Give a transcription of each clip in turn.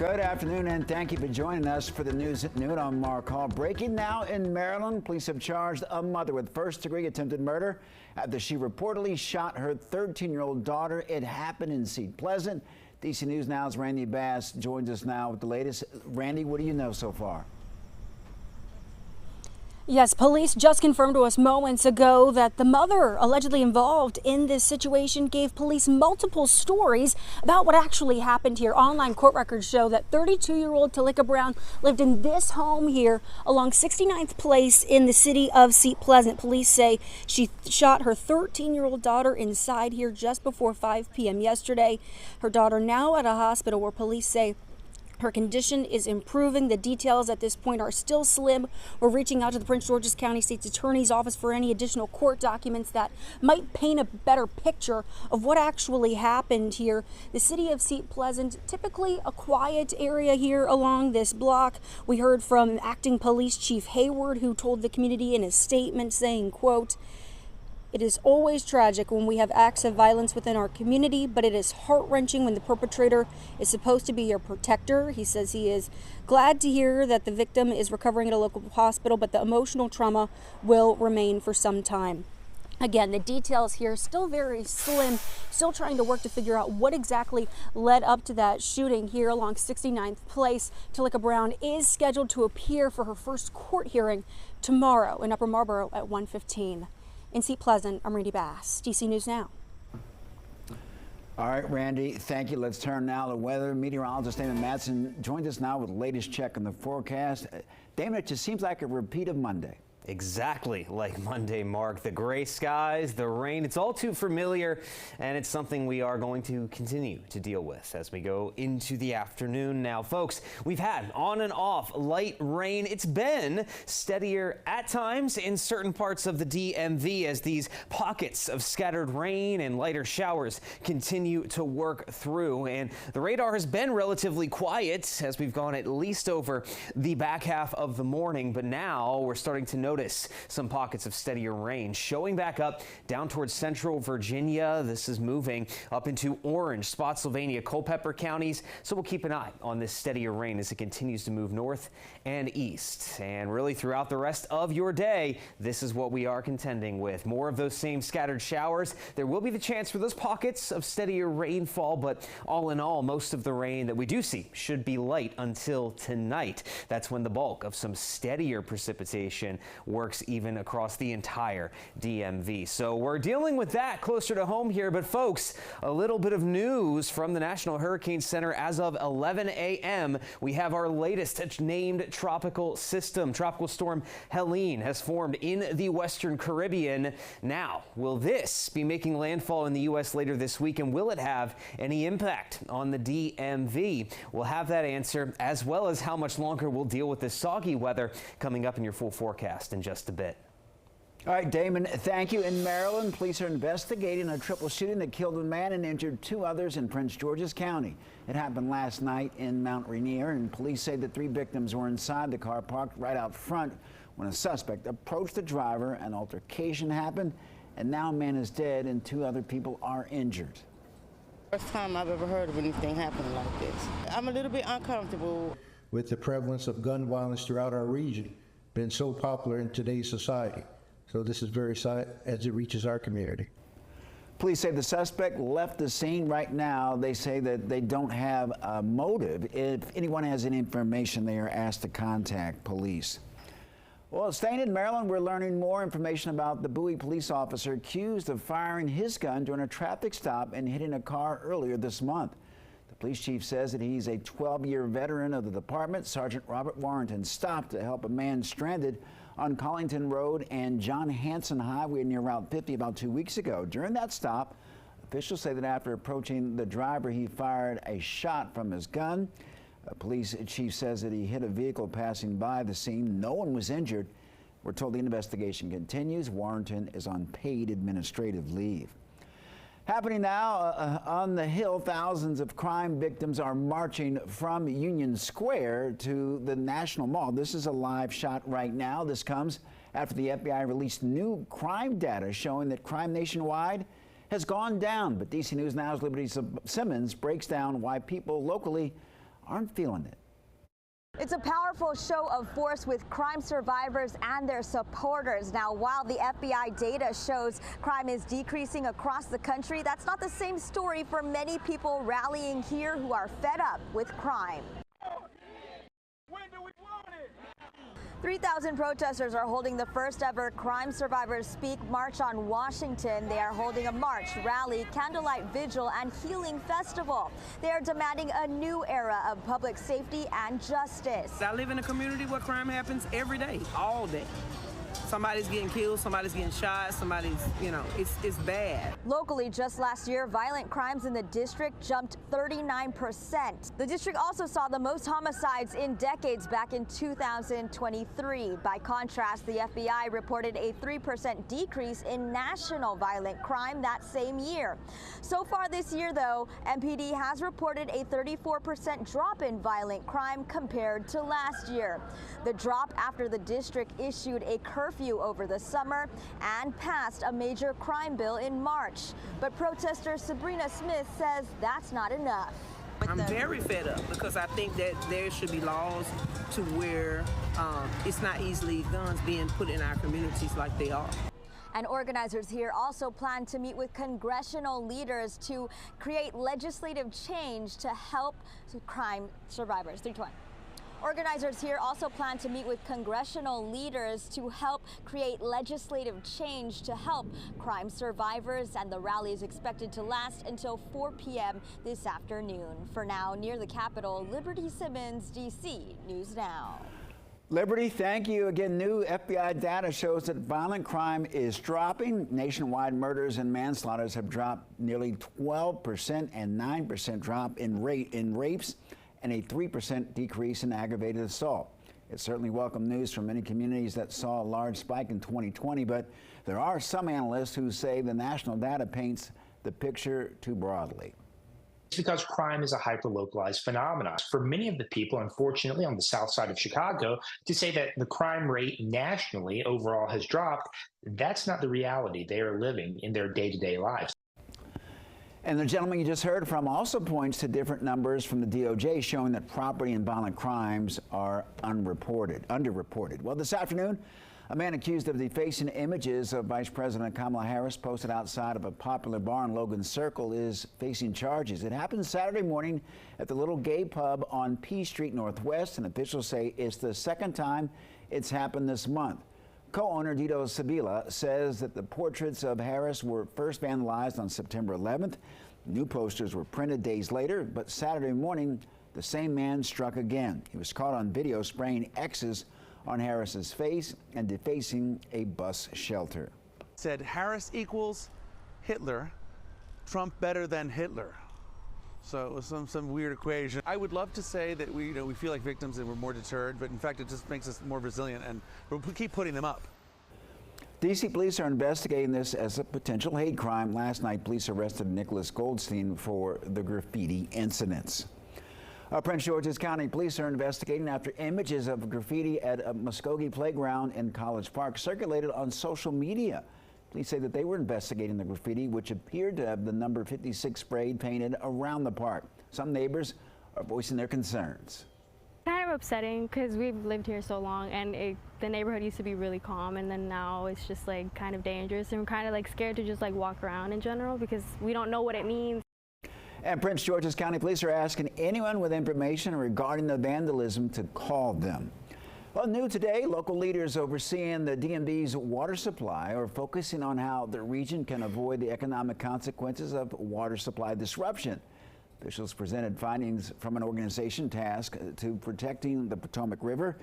Good afternoon, and thank you for joining us for the news at noon. I'm Mark Hall. Breaking now in Maryland, police have charged a mother with first-degree attempted murder after she reportedly shot her 13-year-old daughter. It happened in Sept Pleasant. DC News Now's Randy Bass joins us now with the latest. Randy, what do you know so far? Yes, police just confirmed to us moments ago that the mother allegedly involved in this situation gave police multiple stories about what actually happened here. Online court records show that 32-year-old Talika Brown lived in this home here along 69th Place in the city of Sept Pleasant. Police say she shot her 13-year-old daughter inside here just before 5 p.m. yesterday. Her daughter now at a hospital where police say her condition is improving. The details at this point are still slim. We're reaching out to the Prince George's County State's Attorney's Office for any additional court documents that might paint a better picture of what actually happened here. The city of Sept Pleasant, typically a quiet area here along this block. We heard from Acting Police Chief Hayward, who told the community in a statement saying, quote, "It is always tragic when we have acts of violence within our community, but it is heart-wrenching when the perpetrator is supposed to be your protector." He says he is glad to hear that the victim is recovering at a local hospital, but the emotional trauma will remain for some time. Again, the details here still very slim, still trying to work to figure out what exactly led up to that shooting here along 69th Place. Talika Brown is scheduled to appear for her first court hearing tomorrow in Upper Marlboro at 1:15. In Sept Pleasant, I'm Randy Bass, DC News Now. All right, Randy, thank you. Let's turn now to weather. Meteorologist Damon Matson joins us now with the latest check on the forecast. Damon, it just seems like a repeat of Monday. Exactly like Monday, Mark. The gray skies, the rain, it's all too familiar, and it's something we are going to continue to deal with as we go into the afternoon. Now, folks, we've had on and off light rain. It's been steadier at times in certain parts of the DMV as these pockets of scattered rain and lighter showers continue to work through. And the radar has been relatively quiet as we've gone at least over the back half of the morning, but now we're starting to notice some pockets of steadier rain showing back up down towards central Virginia. This is moving up into Orange, Spotsylvania, Culpeper counties. So we'll keep an eye on this steadier rain as it continues to move north and east. And really throughout the rest of your day, this is what we are contending with. More of those same scattered showers. There will be the chance for those pockets of steadier rainfall, but all in all, most of the rain that we do see should be light until tonight. That's when the bulk of some steadier precipitation works even across the entire DMV. So we're dealing with that closer to home here. But folks, a little bit of news from the National Hurricane Center. As of 11 a.m., we have our latest named tropical system. Tropical storm Helene has formed in the Western Caribbean. Now, will this be making landfall in the U.S. later this week, and will it have any impact on the DMV? We'll have that answer, as well as how much longer we'll deal with this soggy weather, coming up in your full forecast in just a bit. All right, Damon, thank you. In Maryland, police are investigating a triple shooting that killed a man and injured two others in Prince George's County. It happened last night in Mount Rainier, and police say that three victims were inside the car parked right out front when a suspect approached the driver. An altercation happened, and now a man is dead and two other people are injured. First time I've ever heard of anything happening like this. I'm a little bit uncomfortable. With the prevalence of gun violence throughout our region, been so popular in today's society. So this is very sad as it reaches our community. Police say the suspect left the scene right now. They say that they don't have a motive. If anyone has any information, they are asked to contact police. Well, staying in Maryland, we're learning more information about the Bowie police officer accused of firing his gun during a traffic stop and hitting a car earlier this month. The police chief says that he's a 12-year veteran of the department. Sergeant Robert Warrington stopped to help a man stranded on Collington Road and John Hanson Highway near Route 50 about 2 weeks ago. During that stop, officials say that after approaching the driver, he fired a shot from his gun. A police chief says that he hit a vehicle passing by the scene. No one was injured. We're told the investigation continues. Warrington is on paid administrative leave. Happening now on the Hill, thousands of crime victims are marching from Union Square to the National Mall. This is a live shot right now. This comes after the FBI released new crime data showing that crime nationwide has gone down. But DC News Now's Liberty Simmons breaks down why people locally aren't feeling it. It's a powerful show of force with crime survivors and their supporters. Now, while the FBI data shows crime is decreasing across the country, that's not the same story for many people rallying here who are fed up with crime. 3,000 protesters are holding the first ever Crime Survivors Speak March on Washington. They are holding a march, rally, candlelight vigil, and healing festival. They are demanding a new era of public safety and justice. I live in a community where crime happens every day, all day. Somebody's getting killed, somebody's getting shot, somebody's, it's bad. Locally, just last year, violent crimes in the district jumped 39%. The district also saw the most homicides in decades back in 2023. By contrast, the FBI reported a 3% decrease in national violent crime that same year. So far this year, though, MPD has reported a 34% drop in violent crime compared to last year. The drop after the district issued a curfew over the summer and passed a major crime bill in March. But protester Sabrina Smith says that's not enough. I'm very fed up because I think that there should be laws to where it's not easily guns being put in our communities like they are. And organizers here also plan to meet with congressional leaders to create legislative change to help crime survivors. 320. Organizers here also plan to meet with congressional leaders to help create legislative change to help crime survivors, and the rally is expected to last until 4 p.m. this afternoon. For now, near the Capitol, Liberty Simmons, D.C. News Now. Liberty, thank you. Again, new FBI data shows that violent crime is dropping. Nationwide murders and manslaughters have dropped nearly 12% and 9% drop in rapes, and a 3% decrease in aggravated assault. It's certainly welcome news from many communities that saw a large spike in 2020, but there are some analysts who say the national data paints the picture too broadly. It's because crime is a hyper-localized phenomenon. For many of the people, unfortunately, on the south side of Chicago, to say that the crime rate nationally overall has dropped, that's not the reality they are living in their day-to-day lives. And the gentleman you just heard from also points to different numbers from the DOJ showing that property and violent crimes are underreported. Well, this afternoon, a man accused of defacing images of Vice President Kamala Harris posted outside of a popular bar in Logan Circle is facing charges. It happened Saturday morning at the Little Gay Pub on P Street Northwest, and officials say it's the second time it's happened this month. Co-owner Dito Sabila says that the portraits of Harris were first vandalized on September 11th. New posters were printed days later, but Saturday morning, the same man struck again. He was caught on video spraying X's on Harris's face and defacing a bus shelter. Said Harris equals Hitler, Trump better than Hitler. So it was some weird equation. I would love to say that we feel like victims and we're more deterred, but in fact it just makes us more resilient, and we'll keep putting them up. D.C. police are investigating this as a potential hate crime. Last night, police arrested Nicholas Goldstein for the graffiti incidents. Prince George's County police are investigating after images of graffiti at a Muskogee playground in College Park circulated on social media. Police say that they were investigating the graffiti, which appeared to have the number 56 sprayed painted around the park. Some neighbors are voicing their concerns. Kind of upsetting because we've lived here so long, and the neighborhood used to be really calm, and then now it's just like kind of dangerous, and we're kind of like scared to just like walk around in general because we don't know what it means. And Prince George's County police are asking anyone with information regarding the vandalism to call them. Well, new today, local leaders overseeing the DMV's water supply are focusing on how the region can avoid the economic consequences of water supply disruption. Officials presented findings from an organization tasked to protecting the Potomac River.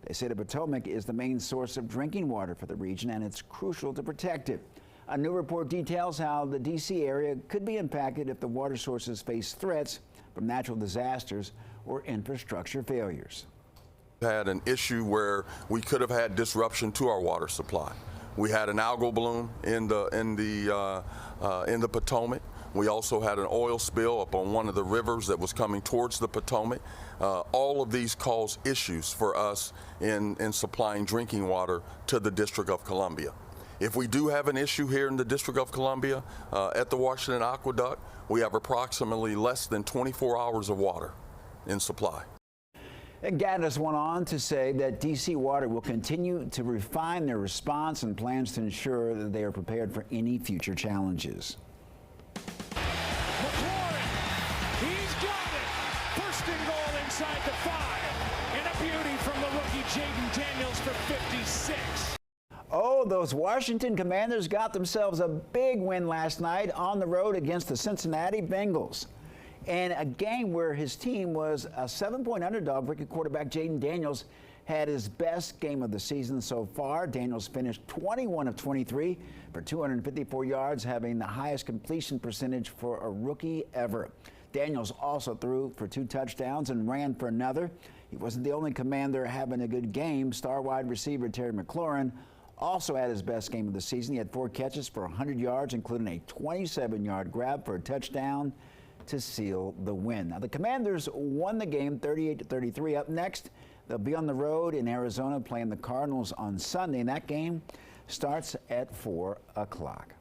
They say the Potomac is the main source of drinking water for the region, and it's crucial to protect it. A new report details how the D.C. area could be impacted if the water sources face threats from natural disasters or infrastructure failures. Had an issue where we could have had disruption to our water supply. We had an algal bloom in the Potomac. We also had an oil spill up on one of the rivers that was coming towards the Potomac. All of these cause issues for us in supplying drinking water to the District of Columbia. If we do have an issue here in the District of Columbia at the Washington Aqueduct, we have approximately less than 24 hours of water in supply. And Gaddis went on to say that D.C. Water will continue to refine their response and plans to ensure that they are prepared for any future challenges. McLaurin, he's got it. First and goal inside the 5. And a beauty from the rookie Jaden Daniels for 56. Oh, those Washington Commanders got themselves a big win last night on the road against the Cincinnati Bengals. And a game where his team was a 7-point underdog. Rookie quarterback Jaden Daniels had his best game of the season so far. Daniels finished 21 of 23 for 254 yards, having the highest completion percentage for a rookie ever. Daniels also threw for 2 touchdowns and ran for another. He wasn't the only Commander having a good game. Star wide receiver Terry McLaurin also had his best game of the season. He had 4 catches for 100 yards, including a 27-yard grab for a touchdown to seal the win. Now, the Commanders won the game 38-33. Up next, they'll be on the road in Arizona playing the Cardinals on Sunday, and that game starts at 4 o'clock.